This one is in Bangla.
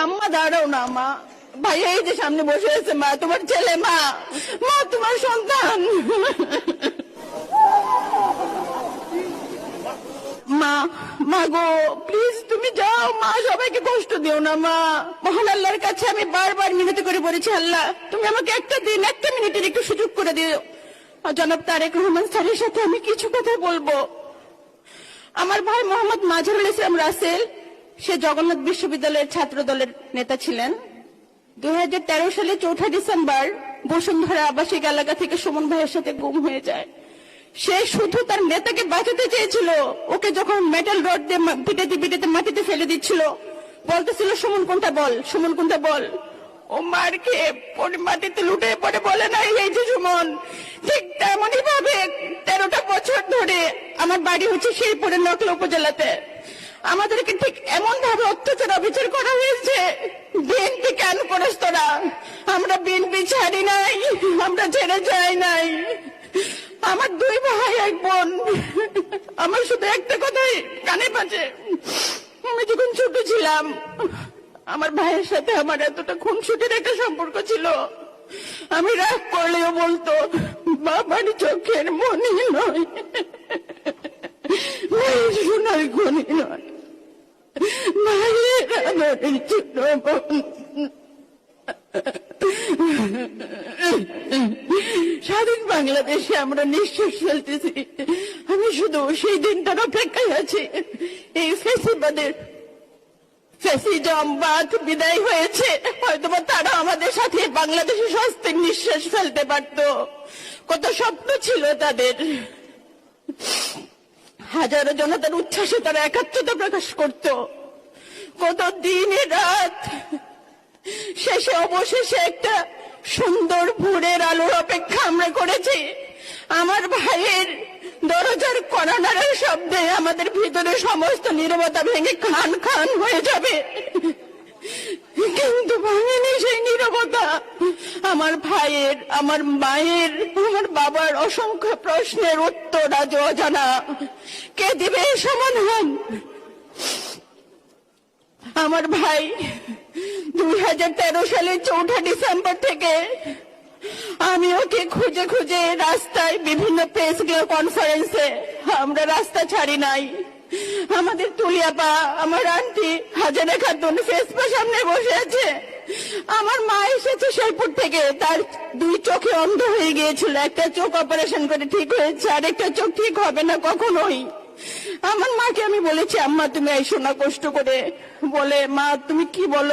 আম্মা দাঁড়াও না মা, ভাইয়া এই যে সামনে বসে আছে, মা তোমার ছেলে, মা মা তোমার সন্তান। মা, মা গো প্লিজ তুমি যাও মা, সবাইকে কষ্ট দিও না মা। মহান আল্লাহর কাছে আমি বারবার মিনতি করে বলেছি, আল্লাহ তুমি আমাকে একটা দিন, একটা মিনিটের একটু সুযোগ করে দিও। জনাব তারেক রহমান স্যারের সাথে আমি কিছু কথা বলবো। আমার ভাই মোহাম্মদ মাজহারুল ইসলাম রাসেল, সে জগন্নাথ বিশ্ববিদ্যালয়ের ছাত্র দলের নেতা ছিলেন। 2013 সালে 4 ডিসেম্বর বসুন্ধরা আবাসিক এলাকা থেকে সুমন ভাইয়ের সাথে গুম হয়ে যায়। সে শুধু তার নেতাকে বাঁচাতে চেয়েছিল। ওকে যখন মেটাল রড দিয়ে পিটাতে পিটাতে মাটিতে ফেলে দিচ্ছিল, বলতেছিল সুমন কোনটা বল, সুমন কোনটা বল। ও মার খেয়ে পরে মাটিতে লুটে পড়ে বলে নাই এই যে সুমন। ঠিক তেমনই ভাবে 13টা বছর ধরে আমার বাড়ি হচ্ছে শেরপুরের নকলা উপজেলাতে। আমাদেরকে ঠিক এমন ভাবে অত্যাচার অবিচার করা হয়েছে। বিএনপি কেন করিস তোরা? আমরা বিএনপি ছাড়ি নাই, আমরা ছেড়ে যাই নাই। আমার 2 ভাই 1 বোন। আমার শুধু একটা কথাই কানে বাজে, আমি যখন ছোট ছিলাম আমার ভাইয়ের সাথে আমার এতটা খুনসুটির একটা সম্পর্ক ছিল। আমি রাগ করলেও বলতো বাবার চোখের মনি নয়, সোনার খনি নয়, ভাইয়ের আদরের ছোট বোন। স্বাধীন বাংলাদেশে আমরা নিঃশ্বাস ফেলতেছি। আমি শুধু সেই দিনটার অপেক্ষায় আছি। এই ফ্যাসিজমবাদ বিদায় হয়েছে, হয়তোবা তারা আমাদের সাথে বাংলাদেশে স্বস্তির নিঃশ্বাস ফেলতে পারত। কত স্বপ্ন ছিল তাদের, হাজারো জনতার উচ্ছ্বাসে তারা একাত্মতা প্রকাশ করত। কত দিনে রাত, শেষে অবশেষে একটা সুন্দর ভোরের আলোর অপেক্ষা আমরা করেছি। আমার ভাইয়ের দরজার কর্নারের শব্দে আমাদের ভিতরে সমস্ত নীরবতা ভেঙে খান খান হয়ে যাবে, কিন্তু ভাঙেনি সেই নীরবতা। আমার ভাইয়ের, আমার মায়ের, আমার বাবার অসংখ্য প্রশ্নের উত্তর আজ অজানা। কে দিবে এই সমাধান? আমার ভাই 2013 সালের 4 ডিসেম্বর থেকে আমি ওকে খুঁজে খুঁজে রাস্তায়, বিভিন্ন প্রেস কনফারেন্সে, আমরা রাস্তা ছাড়ি নাই। আমাদের তুলিয়াপা, আমার আন্টি হাজারা খাতুন ফেসপা সামনে বসে আছে। আমার মা এসেছে শেরপুর থেকে, তার 2 চোখে অন্ধ হয়ে গিয়েছিল। একটা চোখ অপারেশন করে ঠিক হয়েছে, আর একটা চোখ ঠিক হবে না কখনোই। আমার মাকে আমি বলেছি আম্মা তুমি এসো না কষ্ট করে, বলে মা তুমি কি বলো।